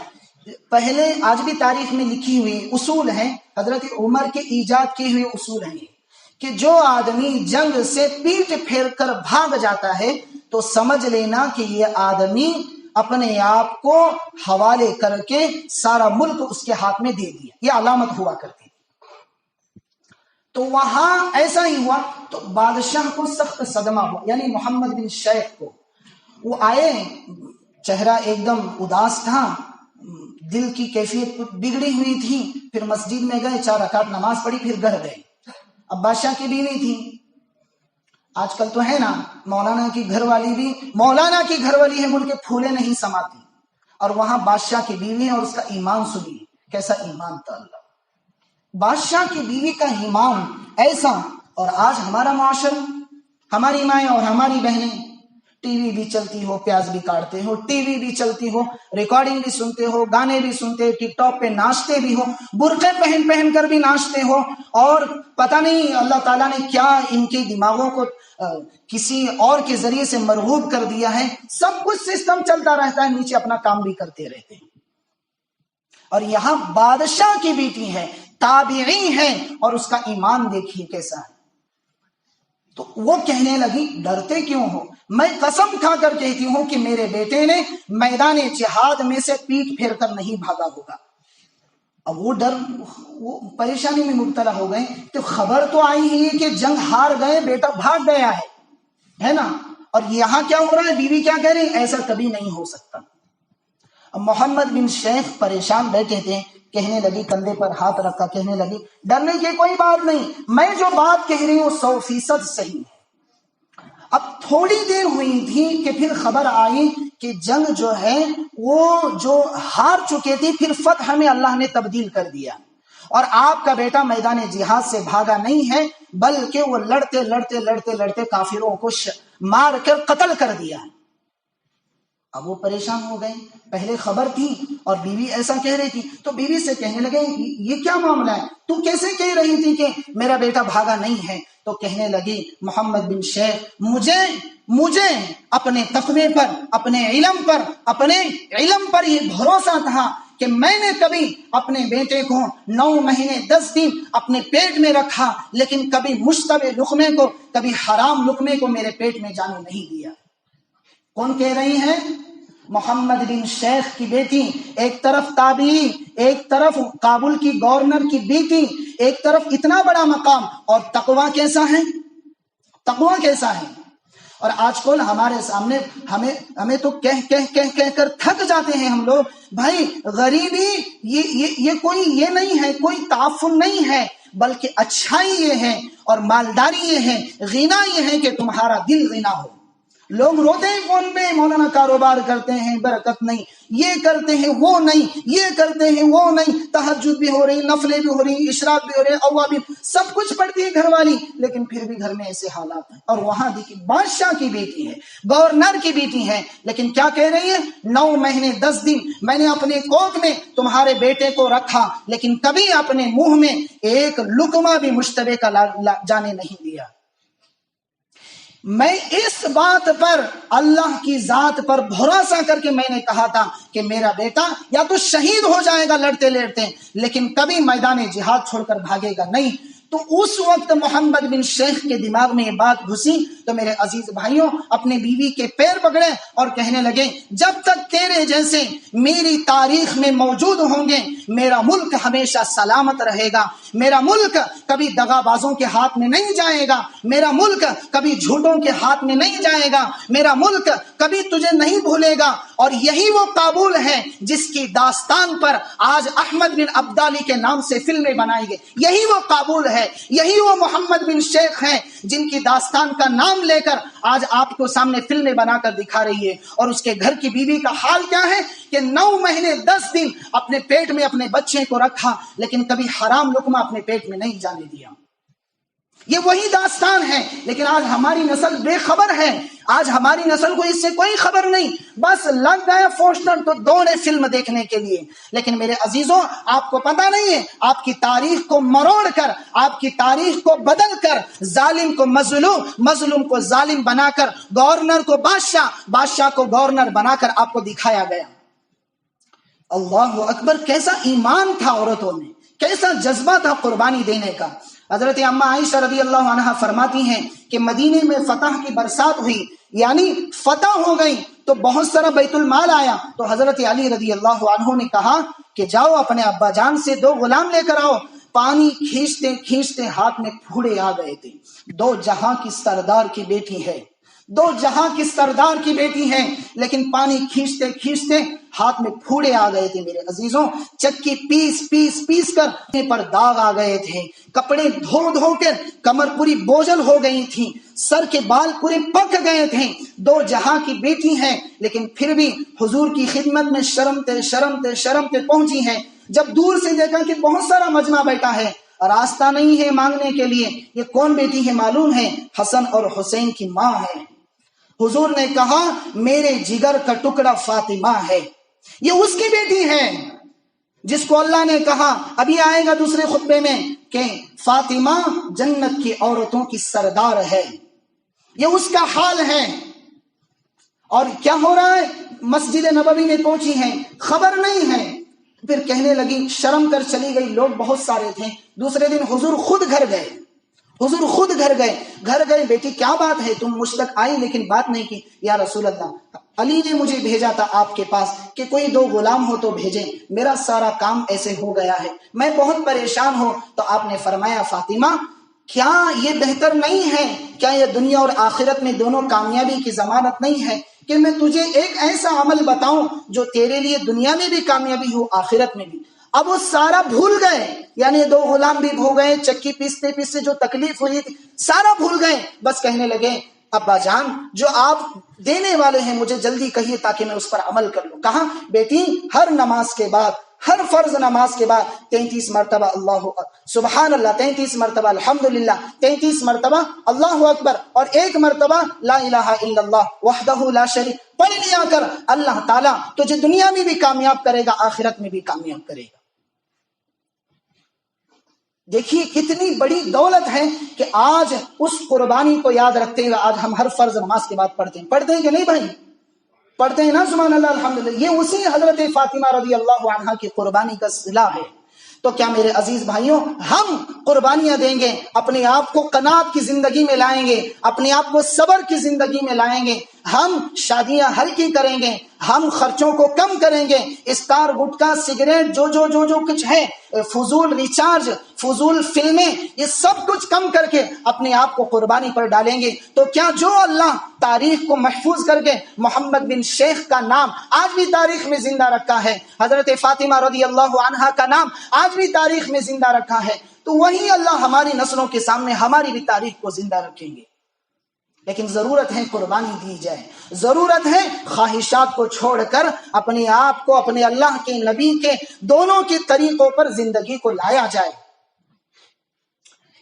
پہلے آج بھی تاریخ میں لکھی ہوئی اصول ہیں، حضرت عمر کے ایجاد کیے ہوئے اصول ہیں کہ جو آدمی جنگ سے پیٹھ پھیر کر بھاگ جاتا ہے تو سمجھ لینا کہ یہ آدمی اپنے آپ کو حوالے کر کے سارا ملک اس کے ہاتھ میں دے دیا. یہ علامت ہوا کرتی. تو وہاں ایسا ہی ہوا تو بادشاہ کو سخت صدمہ ہوا، یعنی محمد بن شیخ کو. وہ آئے، چہرہ ایک دم اداس تھا، دل کی کیفیت بگڑی ہوئی تھی. پھر مسجد میں گئے، 4 رکعت نماز پڑھی، پھر گھر گئے. اب بادشاہ کی بیوی تھی، آج کل تو ہے نا مولانا کی گھر والی ہے بول کے پھولے نہیں سماتی، اور وہاں بادشاہ کی بیوی ہے اور اس کا ایمان سنیے کیسا ایمان تھا. اللہ بادشاہ کی بیوی کا ایمان ایسا. اور آج ہمارا معاشرہ، ہماری مائیں اور ہماری بہنیں ٹی وی بھی چلتی ہو، پیاز بھی کاٹتے ہو، ٹی وی بھی چلتی ہو، ریکارڈنگ بھی سنتے ہو، گانے بھی سنتے، ٹک ٹاک پہ ناچتے بھی ہو، برقعے پہن کر بھی ناچتے ہو، اور پتہ نہیں اللہ تعالیٰ نے کیا ان کے دماغوں کو کسی اور کے ذریعے سے مرغوب کر دیا ہے. سب کچھ سسٹم چلتا رہتا ہے، نیچے اپنا کام بھی کرتے رہتے ہیں. اور یہاں بادشاہ کی بیٹی ہے، تابعی ہے، اور اس کا ایمان دیکھیے کیسا ہے. تو وہ کہنے لگی ڈرتے کیوں ہو؟ میں قسم کھا کر کہتی ہوں کہ میرے بیٹے نے میدان جہاد میں سے پیٹ پھیر کر نہیں بھاگا ہوگا. اب وہ پریشانی میں مبتلا ہو گئے کہ خبر تو آئی ہی کہ جنگ ہار گئے، بیٹا بھاگ گیا ہے نا. اور یہاں کیا ہو رہا ہے؟ بیوی کیا کہہ رہی؟ ایسا کبھی نہیں ہو سکتا. اب محمد بن شیخ پریشان بیٹھے تھے کہنے لگی، کندھے پر ہاتھ رکھا، کہنے لگی ڈرنے کی کوئی بات نہیں، میں جو بات کہہ رہی ہوں 100% صحیح ہے۔ اب تھوڑی دیر ہوئی تھی کہ پھر خبر آئی کہ جنگ جو ہے وہ جو ہار چکے تھے پھر فتح میں اللہ نے تبدیل کر دیا، اور آپ کا بیٹا میدان جہاد سے بھاگا نہیں ہے بلکہ وہ لڑتے لڑتے لڑتے لڑتے کافروں کو مار کر قتل کر دیا۔ اب وہ پریشان ہو گئے، پہلے خبر تھی اور بیوی ایسا کہہ رہی تھی، تو بیوی سے کہنے لگے یہ کیا معاملہ ہے، تو کیسے کہہ رہی تھی کہ میرا بیٹا بھاگا نہیں ہے؟ تو کہنے لگی محمد بن شیخ مجھے اپنے تقوی پر، اپنے علم پر یہ بھروسہ تھا کہ میں نے کبھی اپنے بیٹے کو 9 مہینے 10 دن اپنے پیٹ میں رکھا، لیکن کبھی مشتبہ لقمے کو، کبھی حرام لقمے کو میرے پیٹ میں جانے نہیں دیا۔ کون کہہ رہی ہیں؟ محمد بن شیخ کی بیٹی، ایک طرف تابعی، ایک طرف کابل کی گورنر کی بیٹی، ایک طرف اتنا بڑا مقام، اور تقویٰ کیسا ہے؟ تقویٰ کیسا ہے؟ اور آج کل ہمارے سامنے ہمیں تو کہہ کر تھک جاتے ہیں ہم لوگ، بھائی غریبی یہ کوئی یہ نہیں ہے، کوئی تعفن نہیں ہے، بلکہ اچھائی یہ ہے اور مالداری یہ ہے، غنا یہ ہے کہ تمہارا دل غنا ہو۔ لوگ روتے ہیں فون پہ، مولانا کاروبار کرتے ہیں برکت نہیں، یہ کرتے ہیں وہ نہیں، یہ کرتے ہیں وہ نہیں، تہجد بھی ہو رہی، نفلیں بھی ہو رہی، اشراق بھی ہو رہے، اوابین سب کچھ پڑھتی ہے گھر والی، لیکن پھر بھی گھر میں ایسے حالات ہیں۔ اور وہاں دیکھیے بادشاہ کی بیٹی ہے، گورنر کی بیٹی ہے، لیکن کیا کہہ رہی ہے؟ 9 مہینے 10 دن میں نے اپنے کوکھ میں تمہارے بیٹے کو رکھا، لیکن کبھی اپنے منہ میں ایک لقمہ بھی مشتبہ کا جانے نہیں دیا۔ میں اس بات پر، اللہ کی ذات پر بھروسہ کر کے میں نے کہا تھا کہ میرا بیٹا یا تو شہید ہو جائے گا لڑتے لڑتے، لیکن کبھی میدان جہاد چھوڑ کر بھاگے گا نہیں۔ تو اس وقت محمد بن شیخ کے دماغ میں یہ بات گھسی تو میرے عزیز بھائیوں اپنے بیوی کے پیر پکڑے اور کہنے لگے جب تک تیرے جیسے میری تاریخ میں موجود ہوں گے میرا ملک ہمیشہ سلامت رہے گا، میرا ملک کبھی دغا بازوں کے ہاتھ میں نہیں جائے گا، میرا ملک کبھی جھوٹوں کے ہاتھ میں نہیں جائے گا، میرا ملک کبھی تجھے نہیں بھولے گا۔ اور یہی وہ کابل ہے جس کی داستان پر آج احمد بن عبدالی کے نام سے فلمیں بنائی گئی، یہی وہ کابل ہے، یہی وہ محمد بن شیخ ہیں جن کی داستان کا نام لے کر آج آپ کو سامنے فلمیں بنا کر دکھا رہی ہے۔ اور اس کے گھر کی بیوی کا حال کیا ہے کہ 9 مہینے 10 دن اپنے پیٹ میں اپنے بچے کو رکھا، لیکن کبھی حرام لقمہ اپنے پیٹ میں نہیں جانے دیا۔ یہ وہی داستان ہے، لیکن آج ہماری نسل بے خبر ہے، آج ہماری نسل کو اس سے کوئی خبر نہیں، بس لگ گیا پوسٹر تو دوڑے فلم دیکھنے کے لیے۔ لیکن میرے عزیزوں آپ کو پتا نہیں ہے، آپ کی تاریخ کو مروڑ کر، آپ کی تاریخ کو بدل کر، ظالم کو مظلوم، مظلوم کو ظالم بنا کر، گورنر کو بادشاہ، بادشاہ کو گورنر بنا کر آپ کو دکھایا گیا۔ اللہ اکبر، کیسا ایمان تھا عورتوں میں، کیسا جذبہ تھا قربانی دینے کا۔ حضرت اما عائشہ رضی اللہ عنہا فرماتی ہیں کہ مدینے میں فتح کی برسات ہوئی، یعنی فتح ہو گئی تو بہت سارا بیت المال آیا، تو حضرت علی رضی اللہ عنہ نے کہا کہ جاؤ اپنے ابا جان سے 2 غلام لے کر آؤ۔ پانی کھینچتے کھینچتے ہاتھ میں پھوڑے آ گئے تھے۔ 2 جہاں کی سردار کی بیٹی ہے، 2 جہاں کی سردار کی بیٹی ہے، لیکن پانی کھینچتے کھینچتے ہاتھ میں پھوڑے آ گئے تھے۔ میرے عزیزوں چکی پیس کر پر داغ آ گئے تھے، کپڑے دھو کر کمر پوری بوجھل ہو گئی تھی، سر کے بال پورے پک گئے تھے۔ 2 جہاں کی بیٹی ہیں، لیکن پھر بھی حضور کی خدمت میں شرمتے پہنچی ہیں۔ جب دور سے دیکھا کہ بہت سارا مجمع بیٹھا ہے، راستہ نہیں ہے مانگنے کے لیے، یہ کون بیٹی ہے معلوم ہے؟ حسن اور حسین کی ماں ہے۔ حضور نے کہا میرے جگر کا ٹکڑا فاطمہ ہے، یہ اس کی بیٹی ہے جس کو اللہ نے کہا، ابھی آئے گا دوسرے خطبے میں، کہ فاطمہ جنت کی عورتوں کی سردار ہے، یہ اس کا حال ہے۔ اور کیا ہو رہا ہے؟ مسجد نبوی میں پہنچی ہیں، خبر نہیں ہے۔ پھر کہنے لگی، شرم کر چلی گئی، لوگ بہت سارے تھے۔ دوسرے دن حضور خود گھر گئے، بیٹی کیا بات ہے، تم مجھ تک آئی لیکن بات نہیں کی۔ یا رسول اللہ، علی نے مجھے بھیجا تھا آپ کے پاس کہ کوئی 2 غلام ہو تو بھیجیں، میرا سارا کام ایسے ہو گیا ہے، میں بہت پریشان ہوں۔ تو آپ نے فرمایا فاطمہ کیا یہ بہتر نہیں ہے، کیا یہ دنیا اور آخرت میں دونوں کامیابی کی ضمانت نہیں ہے کہ میں تجھے ایک ایسا عمل بتاؤں جو تیرے لیے دنیا میں بھی کامیابی ہو آخرت میں بھی؟ اب وہ سارا بھول گئے، یعنی 2 غلام بھی بھول گئے، چکی پیستے پیستے جو تکلیف ہوئی تھی سارا بھول گئے، بس کہنے لگے ابا جان جو آپ دینے والے ہیں مجھے جلدی کہیے تاکہ میں اس پر عمل کر لوں۔ کہا بیٹی ہر نماز کے بعد، ہر فرض نماز کے بعد 33 مرتبہ اللہ سبحان اللہ، 33 مرتبہ الحمدللہ، 33 مرتبہ اللہ اکبر، اور 1 مرتبہ لا الہ الا اللہ وحدہ لا شریک پڑھ لیا کر، اللہ تعالیٰ تجھے دنیا میں بھی کامیاب کرے گا، آخرت میں بھی کامیاب کرے گا۔ دیکھیے کتنی بڑی دولت ہے کہ آج اس قربانی کو یاد رکھتے ہوئے آج ہم ہر فرض نماز کے بعد پڑھتے ہیں کہ نہیں بھائی؟ پڑھتے ہیں نا سبحان اللہ الحمدللہ۔ یہ اسی حضرت فاطمہ رضی اللہ عنہا کی قربانی کا صلہ ہے۔ تو کیا میرے عزیز بھائیوں ہم قربانیاں دیں گے، اپنے آپ کو قناعت کی زندگی میں لائیں گے، اپنے آپ کو صبر کی زندگی میں لائیں گے، ہم شادیاں ہلکی کریں گے، ہم خرچوں کو کم کریں گے، اسٹار گٹکا سگریٹ جو کچھ ہے، فضول ریچارج، فضول فلمیں، یہ سب کچھ کم کر کے اپنے آپ کو قربانی پر ڈالیں گے، تو کیا جو اللہ تاریخ کو محفوظ کر کے محمد بن شیخ کا نام آج بھی تاریخ میں زندہ رکھا ہے، حضرت فاطمہ رضی اللہ عنہا کا نام آج بھی تاریخ میں زندہ رکھا ہے، تو وہی اللہ ہماری نسلوں کے سامنے ہماری بھی تاریخ کو زندہ رکھیں گے۔ لیکن ضرورت ہے قربانی دی جائے، ضرورت ہے خواہشات کو چھوڑ کر اپنے آپ کو اپنے اللہ کے نبی کے دونوں کے طریقوں پر زندگی کو لایا جائے۔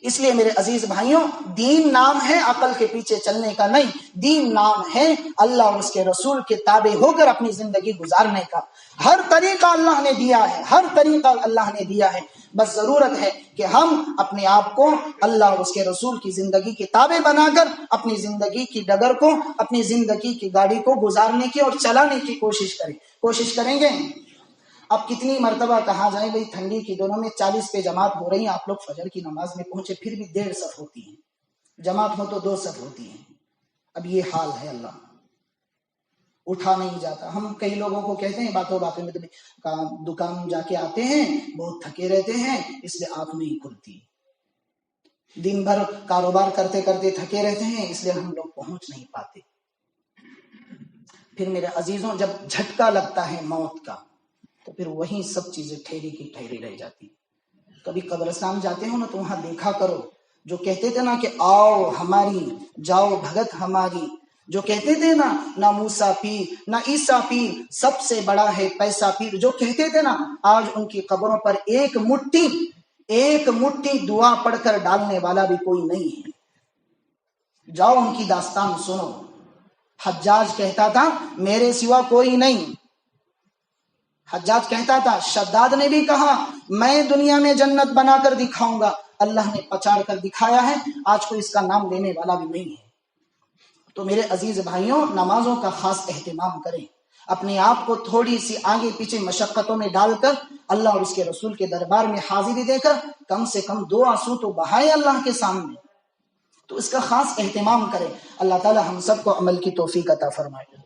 اس لیے میرے عزیز بھائیوں دین نام ہے عقل کے پیچھے چلنے کا نہیں، دین نام ہے اللہ اور اس کے رسول کے تابع ہو کر اپنی زندگی گزارنے کا۔ ہر طریقہ اللہ نے دیا ہے، ہر طریقہ اللہ نے دیا ہے، بس ضرورت ہے کہ ہم اپنے آپ کو اللہ اور اس کے رسول کی زندگی کے تابع بنا کر اپنی زندگی کی ڈگر کو، اپنی زندگی کی گاڑی کو گزارنے کی اور چلانے کی کوشش کریں گے۔ اب کتنی مرتبہ کہا جائے بھئی ٹھنڈی کی دونوں میں 40 پہ جماعت ہو رہی ہیں، آپ لوگ فجر کی نماز میں پہنچے پھر بھی 1.5 صف ہوتی ہیں، جماعت ہو تو 2 صف ہوتی ہیں۔ اب یہ حال ہے، اللہ اٹھا نہیں جاتا۔ ہم کئی لوگوں کو کہتے ہیں باتوں میں دکان جا کے آتے ہیں بہت تھکے رہتے ہیں اس لیے آنکھ نہیں کھلتی، دن بھر کاروبار کرتے کرتے تھکے رہتے ہیں اس لیے ہم لوگ پہنچ نہیں پاتے۔ پھر میرے عزیزوں جب جھٹکا لگتا ہے موت کا تو پھر وہیں سب چیزیں ٹھہری کی ٹھہری رہ جاتی۔ کبھی قبرستان جاتے ہو نا تو وہاں دیکھا کرو، جو کہتے تھے نا کہ آؤ ہماری جاؤ بھگت ہماری، جو کہتے تھے نا نہ موسیٰ پیر نہ عیسیٰ پیر سب سے بڑا ہے پیسہ پیر، جو کہتے تھے نا، آج ان کی قبروں پر ایک مٹھی دعا پڑھ کر ڈالنے والا بھی کوئی نہیں ہے۔ جاؤ ان کی داستان سنو۔ حجاج کہتا تھا میرے سوا کوئی نہیں، حجاج کہتا تھا، شداد نے بھی کہا میں دنیا میں جنت بنا کر دکھاؤں گا، اللہ نے پچاڑ کر دکھایا ہے، آج کوئی اس کا نام لینے والا بھی نہیں ہے۔ تو میرے عزیز بھائیوں نمازوں کا خاص اہتمام کریں، اپنے آپ کو تھوڑی سی آگے پیچھے مشقتوں میں ڈال کر اللہ اور اس کے رسول کے دربار میں حاضری دے کر کم سے کم 2 آنسو تو بہائے اللہ کے سامنے، تو اس کا خاص اہتمام کریں۔ اللہ تعالی ہم سب کو عمل کی توفیق عطا فرمائے۔